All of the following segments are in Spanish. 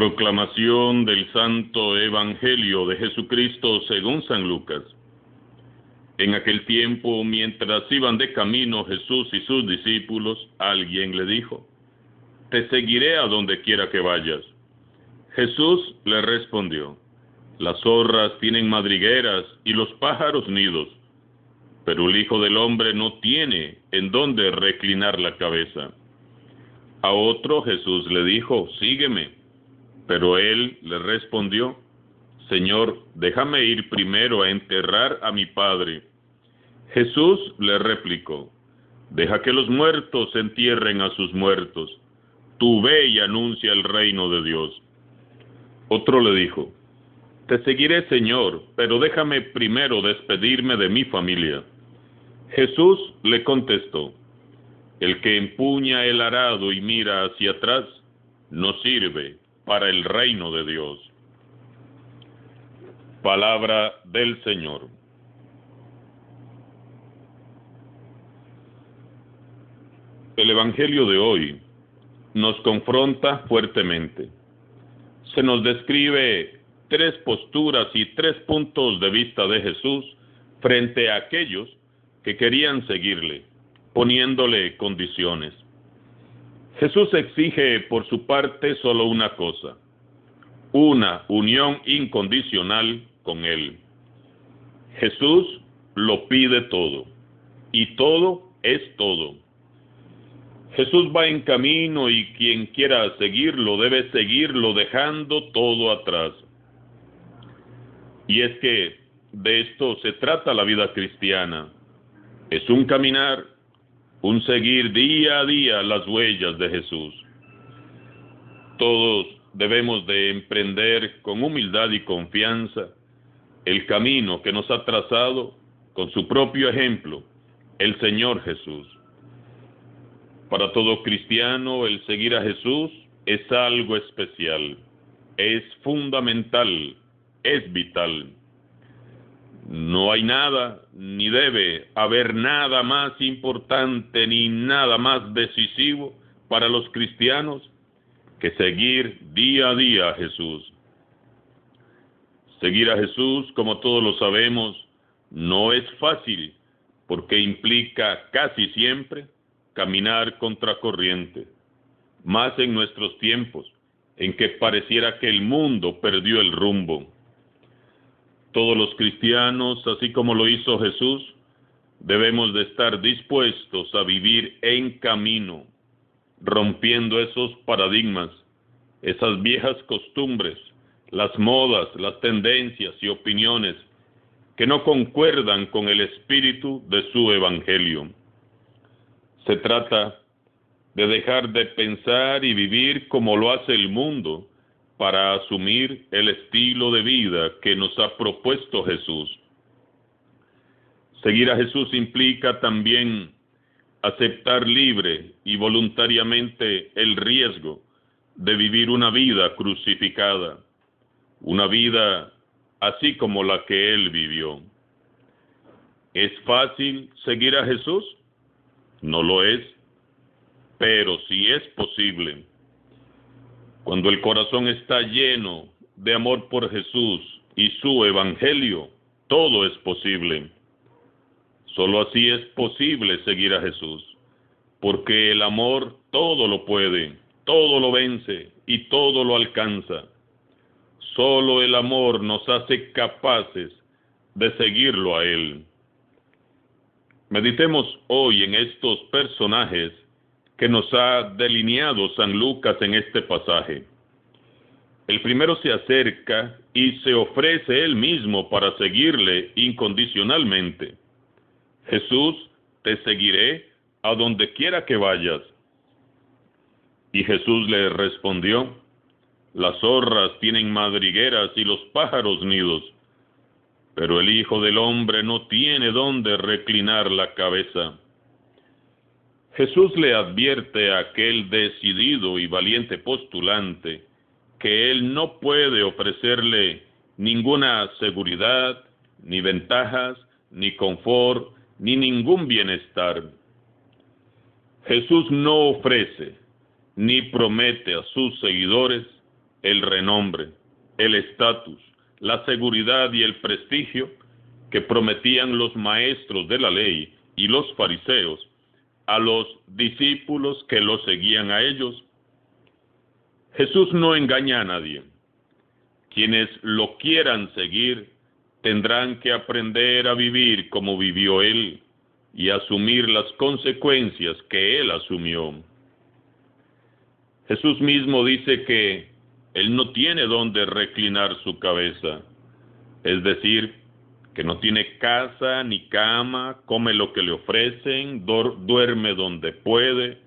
Proclamación del Santo Evangelio de Jesucristo según San Lucas. En aquel tiempo, mientras iban de camino Jesús y sus discípulos, alguien le dijo: «Te seguiré a donde quiera que vayas». Jesús le respondió: «Las zorras tienen madrigueras y los pájaros nidos, pero el Hijo del Hombre no tiene en dónde reclinar la cabeza». A otro Jesús le dijo: «Sígueme». Pero él le respondió: «Señor, déjame ir primero a enterrar a mi padre». Jesús le replicó: «Deja que los muertos entierren a sus muertos. Tú ve y anuncia el reino de Dios». Otro le dijo: «Te seguiré, Señor, pero déjame primero despedirme de mi familia». Jesús le contestó: «El que empuña el arado y mira hacia atrás no sirve para el reino de Dios». Palabra del Señor. El Evangelio de hoy nos confronta fuertemente. Se nos describe tres posturas y tres puntos de vista de Jesús frente a aquellos que querían seguirle, poniéndole condiciones. Jesús exige por su parte solo una cosa: una unión incondicional con Él. Jesús lo pide todo, y todo es todo. Jesús va en camino y quien quiera seguirlo debe seguirlo dejando todo atrás. Y es que de esto se trata la vida cristiana. Es un caminar, un seguir día a día las huellas de Jesús. Todos debemos de emprender con humildad y confianza el camino que nos ha trazado con su propio ejemplo el Señor Jesús. Para todo cristiano, el seguir a Jesús es algo especial, es fundamental, es vital. No hay nada, ni debe haber nada más importante ni nada más decisivo para los cristianos que seguir día a día a Jesús. Seguir a Jesús, como todos lo sabemos, no es fácil, porque implica casi siempre caminar contracorriente, más en nuestros tiempos, en que pareciera que el mundo perdió el rumbo. Todos los cristianos, así como lo hizo Jesús, debemos de estar dispuestos a vivir en camino, rompiendo esos paradigmas, esas viejas costumbres, las modas, las tendencias y opiniones que no concuerdan con el espíritu de su evangelio. Se trata de dejar de pensar y vivir como lo hace el mundo, para asumir el estilo de vida que nos ha propuesto Jesús. Seguir a Jesús implica también aceptar libre y voluntariamente el riesgo de vivir una vida crucificada, una vida así como la que Él vivió. ¿Es fácil seguir a Jesús? No lo es, pero sí es posible. Cuando el corazón está lleno de amor por Jesús y su evangelio, todo es posible. Solo así es posible seguir a Jesús, porque el amor todo lo puede, todo lo vence y todo lo alcanza. Solo el amor nos hace capaces de seguirlo a Él. Meditemos hoy en estos personajes que nos ha delineado San Lucas en este pasaje. El primero se acerca y se ofrece él mismo para seguirle incondicionalmente. Jesús, te seguiré a donde quiera que vayas. Y Jesús le respondió: las zorras tienen madrigueras y los pájaros nidos, pero el Hijo del Hombre no tiene dónde reclinar la cabeza. Jesús le advierte a aquel decidido y valiente postulante que él no puede ofrecerle ninguna seguridad, ni ventajas, ni confort, ni ningún bienestar. Jesús no ofrece ni promete a sus seguidores el renombre, el estatus, la seguridad y el prestigio que prometían los maestros de la ley y los fariseos a los discípulos que los seguían a ellos. Jesús no engaña a nadie. Quienes lo quieran seguir tendrán que aprender a vivir como vivió Él y asumir las consecuencias que Él asumió. Jesús mismo dice que Él no tiene dónde reclinar su cabeza, es decir, que no tiene casa ni cama, come lo que le ofrecen, duerme donde puede,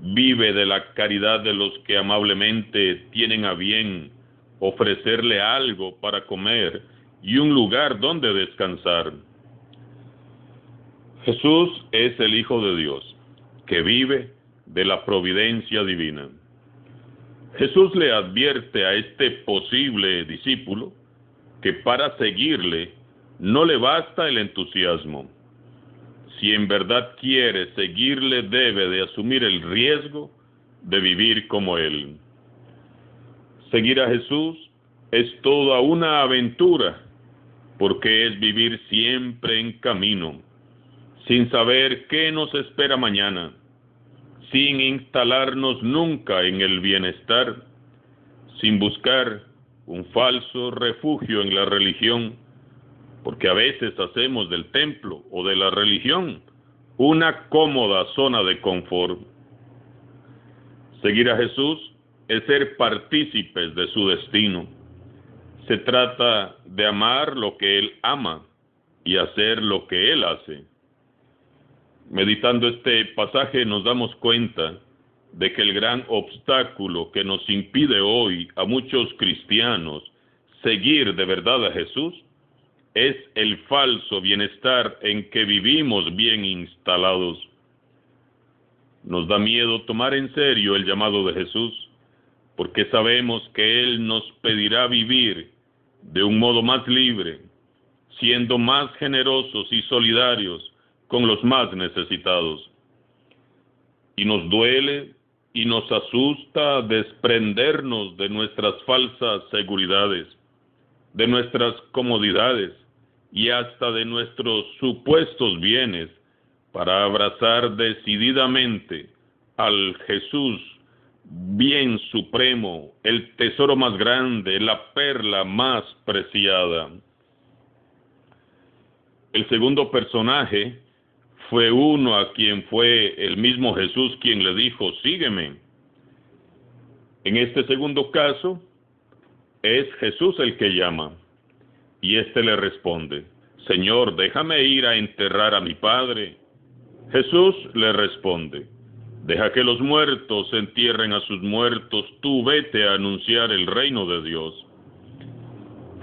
vive de la caridad de los que amablemente tienen a bien ofrecerle algo para comer y un lugar donde descansar. Jesús es el Hijo de Dios, que vive de la providencia divina. Jesús le advierte a este posible discípulo que para seguirle no le basta el entusiasmo. Si en verdad quiere seguirle, debe de asumir el riesgo de vivir como Él. Seguir a Jesús es toda una aventura, porque es vivir siempre en camino, sin saber qué nos espera mañana, sin instalarnos nunca en el bienestar, sin buscar un falso refugio en la religión, porque a veces hacemos del templo o de la religión una cómoda zona de confort. Seguir a Jesús es ser partícipes de su destino. Se trata de amar lo que Él ama y hacer lo que Él hace. Meditando este pasaje nos damos cuenta de que el gran obstáculo que nos impide hoy a muchos cristianos seguir de verdad a Jesús es el falso bienestar en que vivimos bien instalados. Nos da miedo tomar en serio el llamado de Jesús, porque sabemos que Él nos pedirá vivir de un modo más libre, siendo más generosos y solidarios con los más necesitados. Y nos duele y nos asusta desprendernos de nuestras falsas seguridades, de nuestras comodidades y hasta de nuestros supuestos bienes para abrazar decididamente al Jesús bien supremo, el tesoro más grande, la perla más preciada. El segundo personaje fue uno a quien fue el mismo Jesús quien le dijo, sígueme. En este segundo caso, es Jesús el que llama, y éste le responde, Señor, déjame ir a enterrar a mi padre. Jesús le responde, deja que los muertos entierren a sus muertos, tú vete a anunciar el reino de Dios.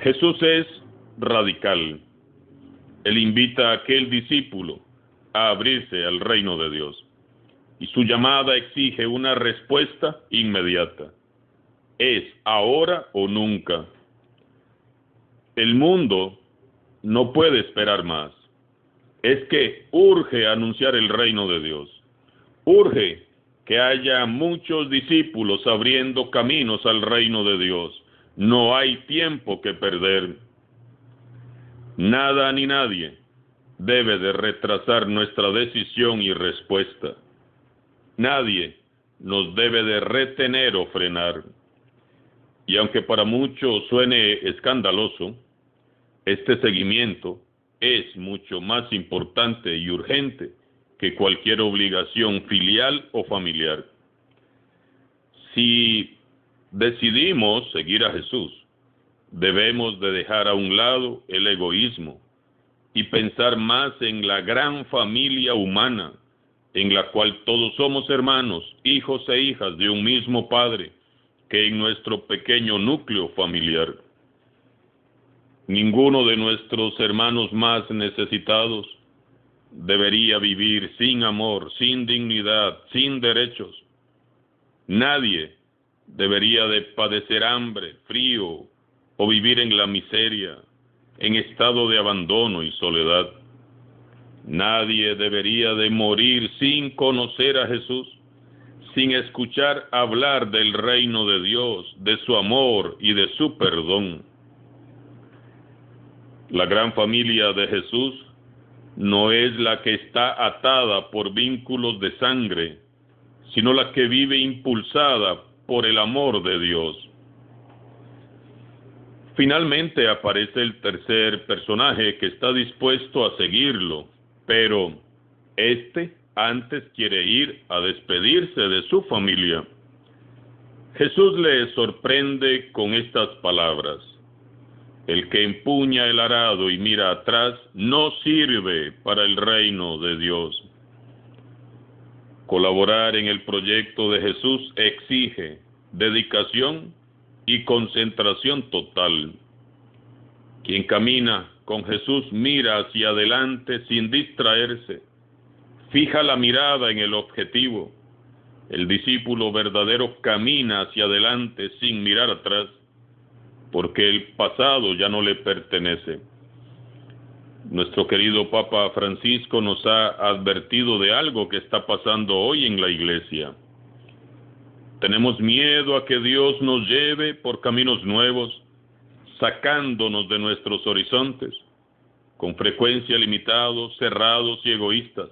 Jesús es radical. Él invita a aquel discípulo a abrirse al reino de Dios, y su llamada exige una respuesta inmediata. Es ahora o nunca. El mundo no puede esperar más. Es que urge anunciar el reino de Dios. Urge que haya muchos discípulos abriendo caminos al reino de Dios. No hay tiempo que perder. Nada ni nadie debe de retrasar nuestra decisión y respuesta. Nadie nos debe de retener o frenar. Y aunque para muchos suene escandaloso, este seguimiento es mucho más importante y urgente que cualquier obligación filial o familiar. Si decidimos seguir a Jesús, debemos de dejar a un lado el egoísmo y pensar más en la gran familia humana, en la cual todos somos hermanos, hijos e hijas de un mismo Padre, que en nuestro pequeño núcleo familiar. Ninguno de nuestros hermanos más necesitados debería vivir sin amor, sin dignidad, sin derechos. Nadie debería de padecer hambre, frío o vivir en la miseria, en estado de abandono y soledad. Nadie debería de morir sin conocer a Jesús, sin escuchar hablar del reino de Dios, de su amor y de su perdón. La gran familia de Jesús no es la que está atada por vínculos de sangre, sino la que vive impulsada por el amor de Dios. Finalmente aparece el tercer personaje que está dispuesto a seguirlo, pero antes quiere ir a despedirse de su familia. Jesús le sorprende con estas palabras: el que empuña el arado y mira atrás no sirve para el reino de Dios. Colaborar en el proyecto de Jesús exige dedicación y concentración total. Quien camina con Jesús mira hacia adelante sin distraerse, fija la mirada en el objetivo. El discípulo verdadero camina hacia adelante sin mirar atrás, porque el pasado ya no le pertenece. Nuestro querido Papa Francisco nos ha advertido de algo que está pasando hoy en la Iglesia. Tenemos miedo a que Dios nos lleve por caminos nuevos, sacándonos de nuestros horizontes, con frecuencia limitados, cerrados y egoístas,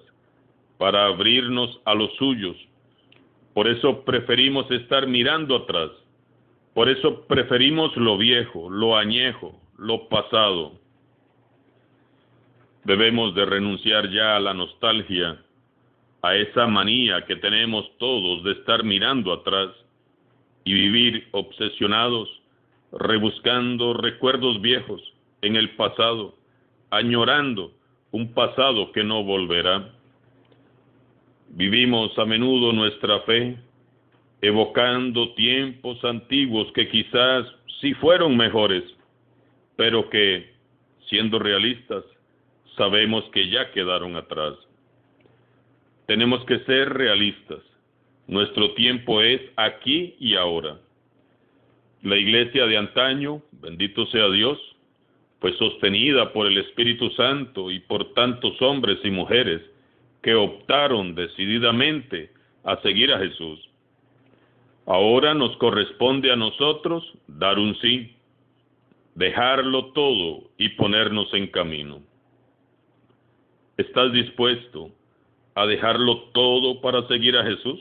para abrirnos a los suyos. Por eso preferimos estar mirando atrás. Por eso preferimos lo viejo, lo añejo, lo pasado. Debemos de renunciar ya a la nostalgia, a esa manía que tenemos todos de estar mirando atrás y vivir obsesionados, rebuscando recuerdos viejos en el pasado, añorando un pasado que no volverá. Vivimos a menudo nuestra fe evocando tiempos antiguos que quizás sí fueron mejores, pero que, siendo realistas, sabemos que ya quedaron atrás. Tenemos que ser realistas. Nuestro tiempo es aquí y ahora. La iglesia de antaño, bendito sea Dios, fue sostenida por el Espíritu Santo y por tantos hombres y mujeres que optaron decididamente a seguir a Jesús. Ahora nos corresponde a nosotros dar un sí, dejarlo todo y ponernos en camino. ¿Estás dispuesto a dejarlo todo para seguir a Jesús?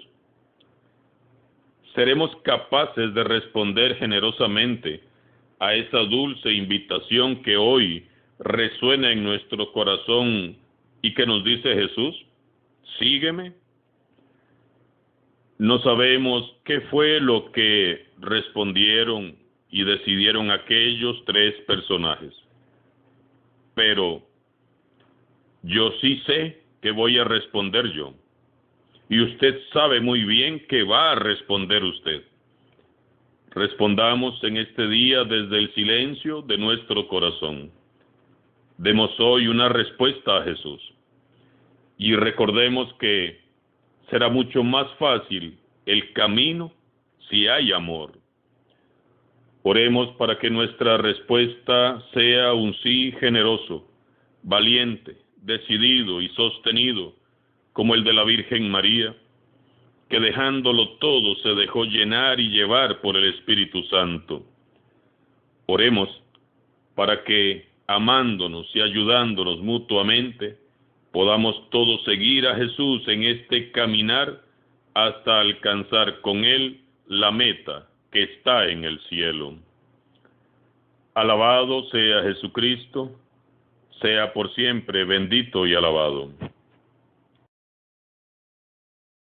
¿Seremos capaces de responder generosamente a esa dulce invitación que hoy resuena en nuestro corazón y que nos dice Jesús? Sígueme. No sabemos qué fue lo que respondieron y decidieron aquellos tres personajes, pero yo sí sé que voy a responder yo, y usted sabe muy bien que va a responder usted. Respondamos en este día desde el silencio de nuestro corazón. Demos hoy una respuesta a Jesús, y recordemos que será mucho más fácil el camino si hay amor. Oremos para que nuestra respuesta sea un sí generoso, valiente, decidido y sostenido, como el de la Virgen María, que dejándolo todo se dejó llenar y llevar por el Espíritu Santo. Oremos para que, amándonos y ayudándonos mutuamente, podamos todos seguir a Jesús en este caminar hasta alcanzar con Él la meta que está en el cielo. Alabado sea Jesucristo, sea por siempre bendito y alabado.